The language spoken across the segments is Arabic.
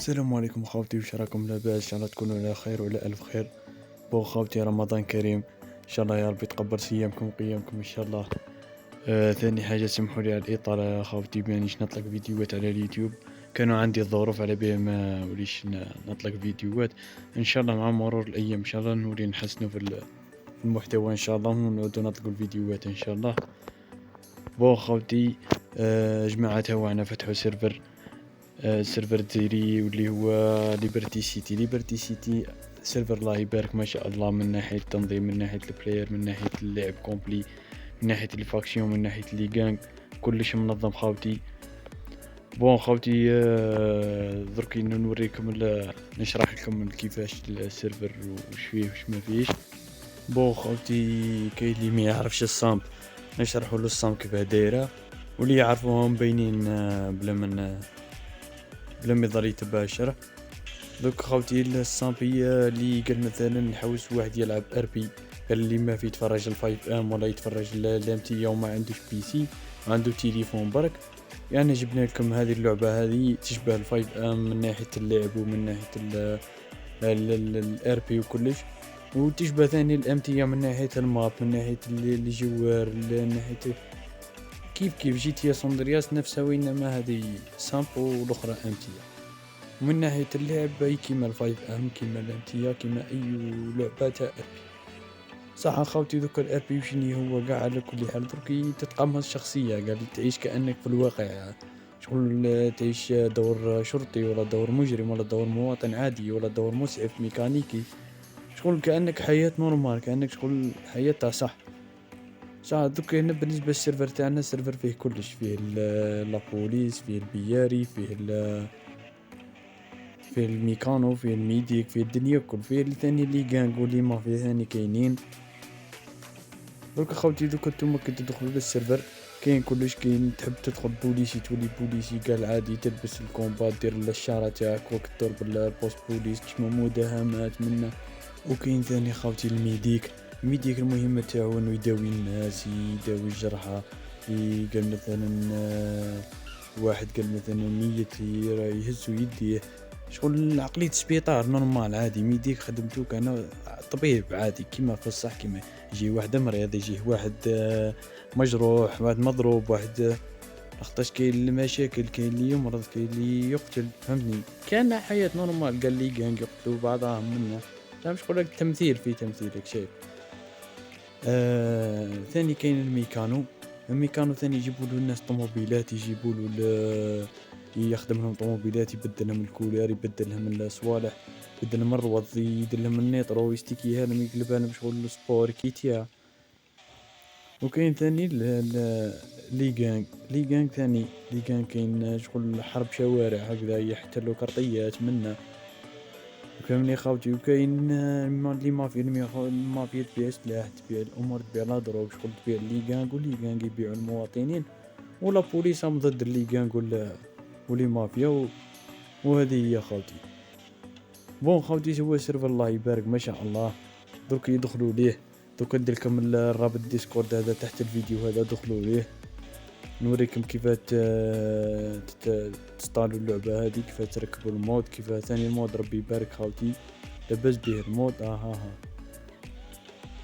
السلام عليكم خوتي، واش راكم لاباس؟ ان شاء الله تكونوا على خير وعلى الف خير. خوتي، رمضان كريم ان شاء الله، يا ربي تقبل صيامكم وقيامكم ان شاء الله. ثاني حاجه، سمحوا لي على الاطاله خوتي، مانيش نطلق فيديوهات على اليوتيوب. كانوا عندي الظروف على بها ما وليش نطلق فيديوهات. ان شاء الله مع مرور الايام ان شاء الله نولي نحسنوا في المحتوى ان شاء الله، ونعودوا نطلقوا الفيديوهات ان شاء الله. خوتي، جماعه تاعنا فتحوا سيرفر ديري واللي هو ليبرتي سيتي. سيرفر الله يبارك ما شاء الله، من ناحية التنظيم، من ناحية البلاير، من ناحية اللعب كومبلي، من ناحية الفاكسيون، من ناحية لي جانج، كلش منظم خوتي. خوتي، دركي نوريكم نشرح لكم كيفاش السيرفر وش فيه وش ما فيش. خوتي، كاين اللي ما يعرفش الصامب، نشرحوا له الصامب كيفاه دايره، واللي يعرفوهم باينين بلا ما يضل يتبع الشرح. دوك خوتي، الصامبية اللي قال مثلا نحوس واحد يلعب ار بي، قال اللي ما في يتفرج الفايف ام ولا يتفرج الامتية وما عندوش بي سي وعنده تليفون برك، يعني جبنا لكم هذه اللعبة. هذه تشبه الفايف ام من ناحية اللعب ومن ناحية الار بي وكلش، وتشبه ثاني الامتية من ناحية الماب، من ناحية الجوار، من ناحية كيف جي تي اس اندرياس نفسها، وإنما هذه سامبو والاخرى امتية. ومن ناحية اللعب أي كيما الفايف ام، كيما الامتيا، كيما أي لعبة تاع ار بي. صح خوتي، دوك الار بي وشني هو قاع على كل حال، دركي تتقمص الشخصية، قال تعيش كأنك في الواقع، شغل تعيش دور شرطي ولا دور مجرم ولا دور مواطن عادي ولا دور مسعف ميكانيكي، شغل كأنك حياة نورمال، كأنك شغل حياة تاع صح. دوك هنا بالنسبة للسيرفر تاعنا، السيرفر فيه كلش، فيه لابوليس، فيه البياري، فيه الميكانو، فيه الميديك، فيه الدنيا كل، فيه اللي ثاني اللي جانج واللي ما فيه ثاني كاينين. دوك خوتي، دوك نتوما كي تدخلوا للسيرفر كاين كلش، كاين تحب تدخل بوليسي تولي بوليسي قال عادي، تلبس الكومبات، دير الشارة تاعك وقت تضرب البوست بوليس، تشمو مداهمات منا. وكاين ثاني خوتي الميديك المهمة تاعو انه يداوي الناس، يداوي الجرحى. قال مثلا واحد قال مثلا ميت يهزو يديه، شغل عقلية سبيطار نورمال عادي. ميديك خدمتو كان طبيب عادي كيما في الصح، كيما يجي واحد مريض، يجيه واحد مجروح، واحد مضروب، واحد لخطاش كاين المشاكل، كاين اللي يمرض، كاين اللي يقتل، فهمتني؟ كان حياة نورمال، قال لي كان يقتلوا بعضهم منا، مش نقول لك تمثيل في تمثيلك شيء. ثاني كاين الميكانو ثاني يجيبوا له الناس طوموبيلات، يجيبوا له يخدم لهم طوموبيلات، يبدل لهم الكولير، يبدل لهم الصوالح، يبدل لهم الروض، يدير لهم النيترو، يستيكيها لهم، يقلبها لهم شغل السبور كيتيا. وكاين ثاني لي جانج ثاني، لي جانج كاين شغل حرب شوارع هكذا، يحتلوا كرطيات منا، فهمني خاوتي. وكاين لي مافيا تبيع سلاح، تبيع الامور، تبيع لا دروغ، شغل تبيع لي جانج، ولي جانج يبيعوا المواطنين، ولا بوليس هم ضد لي جانج ولي مافيا وهذه هي خاوتي. خاوتي، هو سيرفر الله يبارك ما شاء الله، درك يدخلوا ليه، درك نديرلكم الرابط ديسكورد هذا تحت الفيديو هذا، دخلوا ليه نوريكم كيف تستعملوا اللعبة هذه، كيف تركبوا المود، كيف ثاني المود ربي يبارك خاوتي، لبس به المود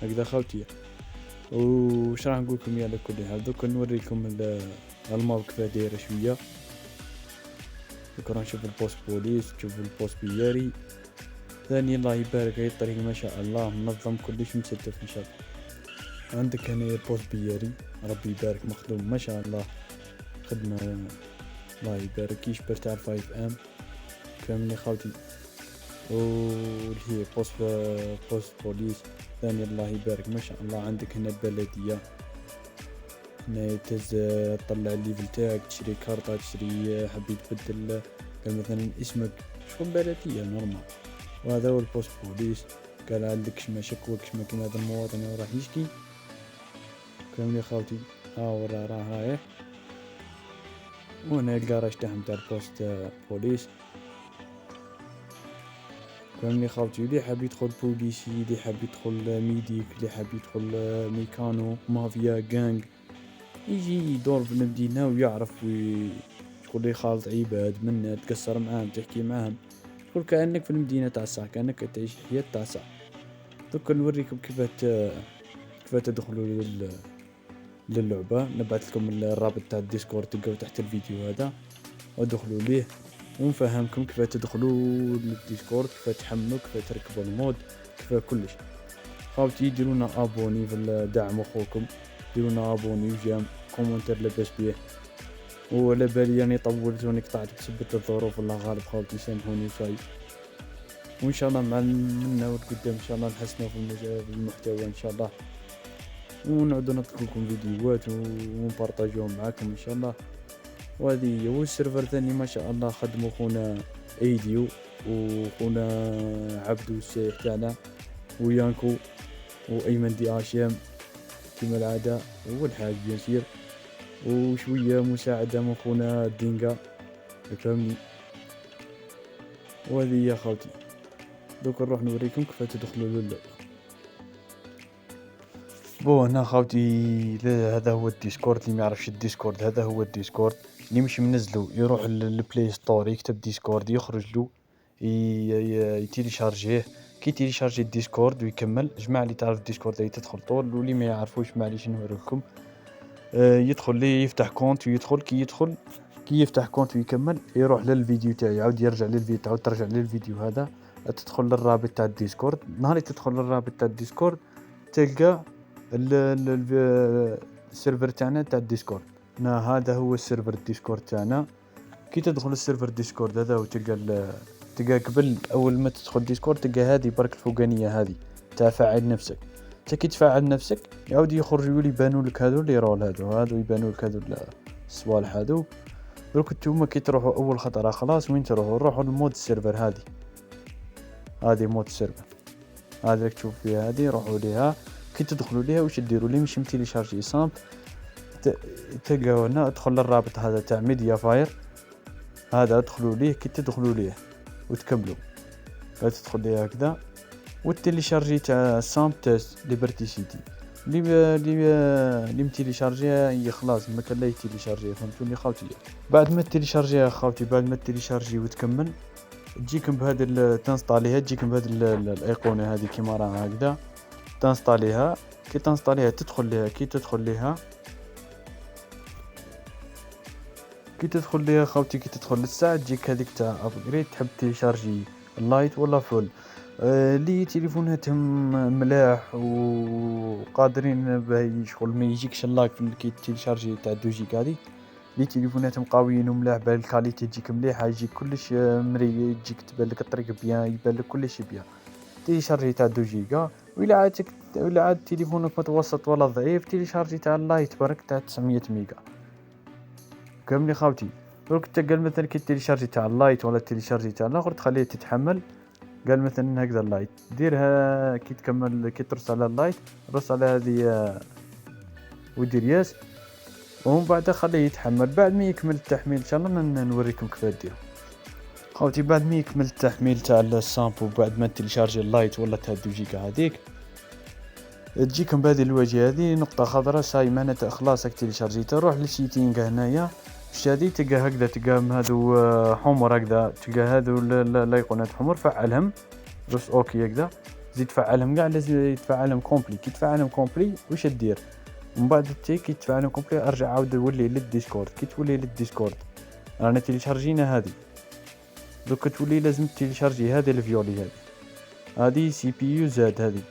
هكذا خاوتي. وش راح نقول لكم على كل حال، دوك نوريكم الماب كيف دايره شويه. دوك راح نشوف البوست بوليس، نشوف البوست بياري ثاني، الله يبارك هاي الطريق ما شاء الله منظم كلش مستف ان شاء الله. عندك هنا البوست بياري ربي يبارك مخدوم ما شاء الله، خدمه الله يبارك، يشبه تاع 5 ام، فهمني خاوتي. واللي هي بوست بوليس ثاني الله يبارك ما شاء الله. عندك هنا البلدية، هنا تطلع الليفل تاعك، تشري كارطة، تشري حبيت تبدل مثلا اسمك، شغل بلدية نورمال. وهذا هو البوست بوليس، قال عندك شما شكوى كشما كيما هذا المواطن راح يشكي، فهمني خاوتي. وراه رايح، وهنا الكراج تاعهم تاع البوست بوليس، فهمني خاوتي. اللي حاب يدخل بوليسي، اللي حاب يدخل ميديك، اللي حاب يدخل ميكانو، مافيا، جانج، يجي يدور في المدينة ويعرف تقول لي خالط عباد من تقصر معاهم تحكي معاهم، تقول كأنك في المدينة تاع الصح، كأنك تعيش حياة تاع الصح. دوكا نوريكم كيف تدخلوا للعبة. نبعث لكم الرابط تاع الديسكورد تلقاو تحت الفيديو هذا ودخلوا ليه، ونفهمكم كيف تدخلوا للديسكورد، كيف تحملوا، كيف تركبوا المود، كيف كلش. خاوتي ديرونا ابوني في دعم اخوكم، ديرونا ابوني وجام كومنتر لاباس بيه. وعلى بالي يعني طولت وني قطعت بسبب الظروف، الله غالب خاوتي سامحوني وصاي. وان شاء الله مع منا والقدام ان شاء الله نحسنوا في المحتوى ان شاء الله، ونعودوا نطلق لكم فيديوهات ونبارطاجيوهم معاكم ان شاء الله. وهذه هو السيرفر ثاني ما شاء الله خدموا خونا ايديو وخونا عبدو السيح تاعنا ويانكو وايمن دي اشيام كما العاده، والحاج ياسير، وشويه مساعده من خونا دينغا فهمني. وهذه يا خوتي دوك نروح نوريكم كيف تدخلوا للعبه. هنا خوتي هذا هو الديسكورد. اللي ما يعرفش الديسكورد هذا هو الديسكورد اللي مش منزلو يروح للبلاي ستور يكتب ديسكورد يخرج له يتيليشارجيه. كي تيليشارجي الديسكورد ويكمل جماعه اللي تعرف الديسكورد اللي تدخل طول، واللي ما يعرفوش معليش نوريكم. يدخل ليه يفتح كونت ويدخل كي يفتح كونت ويكمل يروح للفيديو تاعي يعاود يرجع للفيديو تعاود ترجع للفيديو هذا. تدخل للرابط تاع الديسكورد. نهار تدخل للرابط تاع الديسكورد تلقى السيرفر تاعنا تاع الديسكورد. هذا هو السيرفر الديسكورد تاعنا. كي تدخل السيرفر ديسكورد هذا تلقى قبل اول ما تدخل ديسكورد تلقى هذه برك الفوقانيه هذه تاع فعل نفسك. كي تفعل نفسك يعاود يخرجوا لي يبانوا لك هذو اللي رول هذو يبانوا لك هذو الصوالح هذو. دروك نتوما كي تروحوا اول خطره خلاص وين تروحوا لمود السيرفر هذه مود السيرفر هذا تشوف فيها هذه روحوا ليها. كي تدخلوا ليها واش ديروا لي مش تيليشارجي سامب تلقاو هنا ادخل للرابط هذا تاع ميديا فاير هذا ادخلوا ليه. كي تدخلوا ليه وتكملوا تدخل ليه هكذا والتيليشارجي تاع سامب تيست ليبرتي سيتي اللي متيليشارجي خلاص ما كان لا يتيليشارجي فهمتوني خاوتي. بعد ما تيليشارجي خاوتي بعد ما تيليشارجي وتكمل تجيكم بهذا تنسطاليها تجيكم بهذا الايقونه هذه كيما راها هكذا تنسطاليها. كي تنسطاليها تدخل ليها كي تدخل ليها خاوتي كي تدخل للساعه تجيك هذيك تاع ابجريد تحب تيليشارجي اللايت ولا فول. اللي تليفوناتهم ملاح وقادرين باه شغل ما يجيكش اللايك في كي تيليشارجي تاع 2 جيجا هذه. اللي تليفوناتهم قويين وملاح بالكاليتي تجيك مليحه يجيك كلش مري يجيك تبان لك الطريق بيان يبان لك كلش بيان تيليشارجي تاع 2 جيجا. ولا عاد تليفونك متوسط ولا ضعيف تيليشارجي تاع اللايت برك تاع 900 ميجا كامل خاوتي. دروك انت قال مثلا كي تيليشارجي تاع اللايت ولا تيليشارجي تاع الاخر تخليه تتحمل. قال مثلا هكذا اللايت ديرها كي تكمل كي ترس على اللايت رس على هذه ودير ياس ومن بعد خليه يتحمل. بعد ما يكمل التحميل ان شاء الله نوريكم كيف ديروا خاوتي. بعد ما يكمل التحميل تاع السامبو بعد ما تيليشارجي اللايت ولا تاع 2 جيجا هذيك تجيكم بهذه الواجهه هذه نقطه خضراء ساي معناتها خلاص تيليشارجي. تروح للسيتينغ هنايا شادي تلقى هكذا تلقى هذو حمر هكذا تلقى هذو الايقونات حمر فعلهم بس اوكي هكذا زيد فعلهم كاع لازم تفعلهم كومبلي. كي تفعلهم كومبلي واش دير من بعد كي تفعلهم كومبلي ارجع عاود ولي للديسكورد. كي تولي للديسكورد رانا تيليشارجينا هذه دوك تولي لازم تيليشارجي هذه الفيولي هذه سي بي يو زاد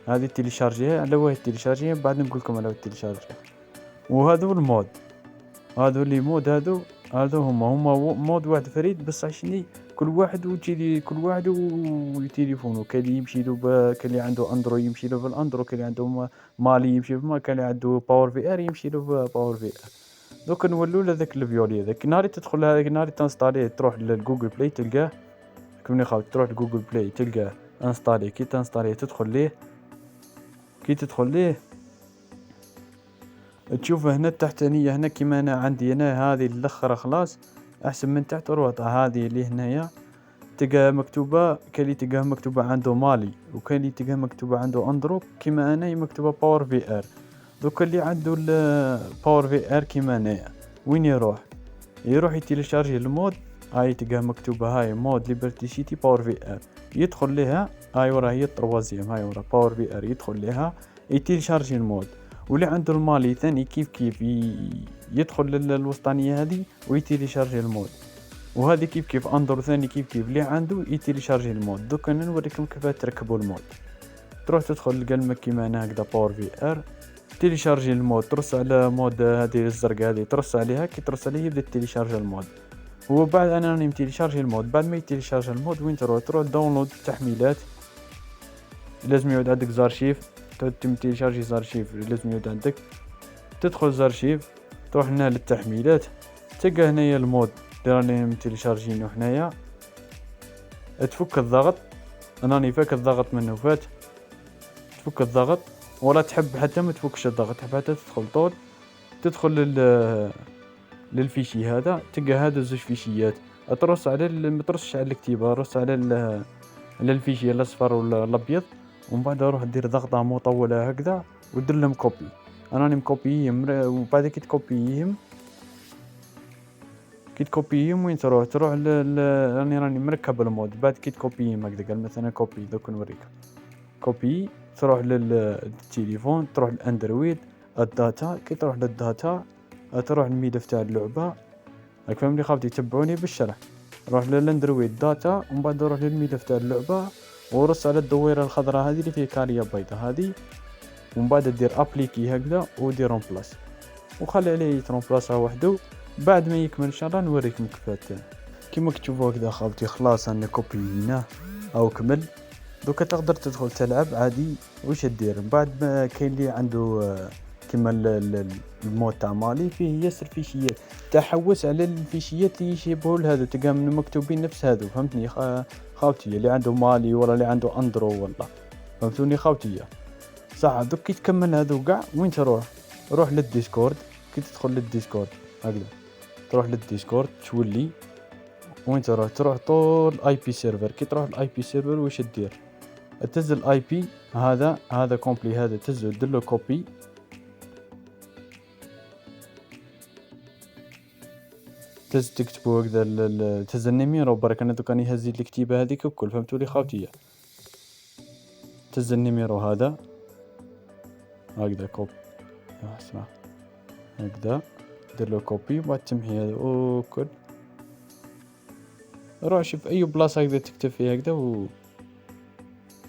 هذه تيليشارجيها على واحد تيليشارجيها بعد نقول لكم على تيليشارجيها. وهذا المود هذو اللي مود هذو هما مود واحد فريد بس عشني كل واحد وتليفونه. كان اللي يمشي له كان اللي عنده اندرويد يمشي له بالاندرويد كان اللي عنده مالي يمشي بما كان اللي عنده باور في ار يمشي له باور في ار. دوك نولوا لهذاك الفيولي هذاك نهار تدخل هذاك نهار تنستاليه تروح للجوجل بلاي تلقاه كوني خاوت تروح لجوجل بلاي تلقاه انستالي. كي تنستاليه تدخل ليه كي تدخل ليه تشوف هنا تحتانية هنا كيما انا عندي هنا هذه الاخرى خلاص احسن من تحت روطة هذه اللي هنايا تلقى مكتوبة كلي تلقاها مكتوبة عنده مالي وكلي تلقاها مكتوبة عنده اندرويد كيما انا مكتوبة باور في ار. دوك اللي عنده الباور في ار كيما انايا وين يروح يروح يتيليشارجي المود. هاي تلقاها مكتوبة هاي مود ليبرتي سيتي باور في ار، يدخل لها. هاي ورا هي التروازيام، هاي ورا باور في ار، يدخل لها يتيليشارجي المود. واللي عنده المالي ثاني كيف يدخل للوسطانية هذه ويتيليشارجي المود. وهذه كيف اندرو ثاني كيف اللي عنده يتيليشارجي المود. دوك انا نوريكم كيف تركبوا المود. تروح تدخل لقلمك كيما هنا هكذا باور في ار، تيليشارجي المود، ترص على مود هذه الزرقاء هذه، ترص عليها. كي ترص عليه يبدا تيليشارجي المود. هو بعد انا راني متيليشارجي المود، بعد ما يتيليشارجي المود وين تروح داونلود التحميلات. لازم يعود عندك زارشيف، تعود تيليشارجي زارشيف، لازم يعود عندك. تدخل زارشيف، تروح هنا للتحميلات، تلقى هنايا المود اللي راني متيليشارجينو هنايا. تفك الضغط، انا راني فاك الضغط منه فات. تفك الضغط ولا تحب حتى ما تفكش الضغط، تحب حتى تدخل طول، تدخل للفيشي هذا. تلقى هذا زوج فيشيات، ترص على ما ترصش على الكتيبه، رص على الفيشي الاصفر ولا الابيض. ومن بعد روح دير ضغطه مطوله هكذا ودير لهم كوبي. انا راني مكوبيهم. وبعد كي تكوبيهم وين تروح راني مركب المود. بعد كي تكوبيهم هكذا، قال مثلا كوبي، دوك نوريك كوبي. تروح للتليفون، تروح للاندرويد الداتا. كي تروح للداتا تروح للملف تاع اللعبه. راك فهمني خاوتي؟ تبعوني بالشرح. روح للاندرويد داتا ومن بعد روح للملف تاع اللعبه ورص على الدويره الخضراء هذه اللي فيها كاريه بيضاء هذه. ومن بعد دير ابليكي هكذا ودير اون بلاس وخلي عليه يترونبلاسها وحده. بعد ما يكمل ان شاء الله نوريكم كيفاه. كيما تشوفوا هكذا خاوتي خلاص انا كوبيناه او كمل. دوكا تقدر تدخل تلعب عادي. واش دير بعد ما كاين اللي عنده كيما المود تاع مالي فيه ياسر فيشيات، تحوس على الفيشيات اللي يشبهوا لهذا، تلقى من مكتوبين نفس هذو. فهمتني خاوتي؟ اللي عنده مالي ولا اللي عنده اندرو ولا، فهمتوني خاوتي؟ صح. دوك كي تكمل هذو كاع وين تروح؟ روح للديسكورد. كي تدخل للديسكورد هكذا، تروح للديسكورد تولي وين تروح طول اي بي سيرفر. كي تروح الاي بي سيرفر واش دير؟ تنزل الاي بي هذا كومبلي، هذا تنزل دير له كوبي. تكتبوا هكذا تهز النيميرو برك. انا دوك راني هزيت الكتيبه هذيك الكل، فهمتوا لي خاوتي؟ تهز النيميرو هذا هكذا كوبي، اسمع هكذا دير له كوبي وبعد تمحي هذا الكل. روح شوف اي بلاصه هكذا تكتب فيها هكذا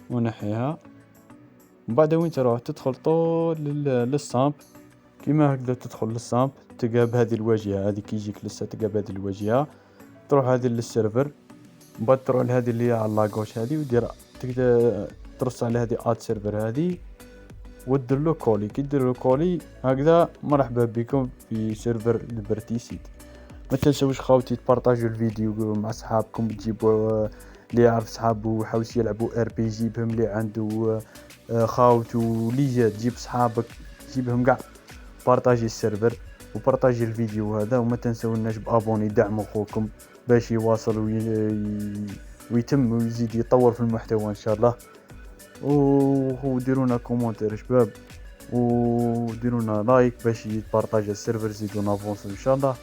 ونحيها. وبعد وين تروح؟ تدخل طول للصامب كيما هكذا. تدخل للصامب تلقى بهذه الواجهه هذه، كي يجيك لسه تلقى بهذه الواجهه. تروح هذه للسيرفر، بعد تروح لهذه اللي على لاغوش هذه ودير ترص على هذه اد سيرفر هذه ودير له كولي. كي دير له كولي هكذا مرحبا بكم في سيرفر ليبرتي سيتي. ما تنسوش خاوتي تبارطاجوا الفيديو مع صحابكم، تجيبوا اللي يعرف صحابه حاوس يلعبوا ار بي جي بهم، اللي عنده خاوتو لي تجيب صحابك تجيبهم كاع. بارطاجي السيرفر وبارطاجي الفيديو هذا. وما تنسوناش بابوني دعموا اخوكم باش يواصل ويتم ويزيد يطور في المحتوى ان شاء الله. وديرونا كومونتير شباب، وديرونا لايك باش يتبارطاج السيرفر، زيدونا افونس ان شاء الله.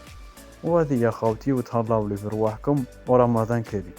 وهذه يا خاوتي، وتهلاو لي في رواحكم ورمضان كريم.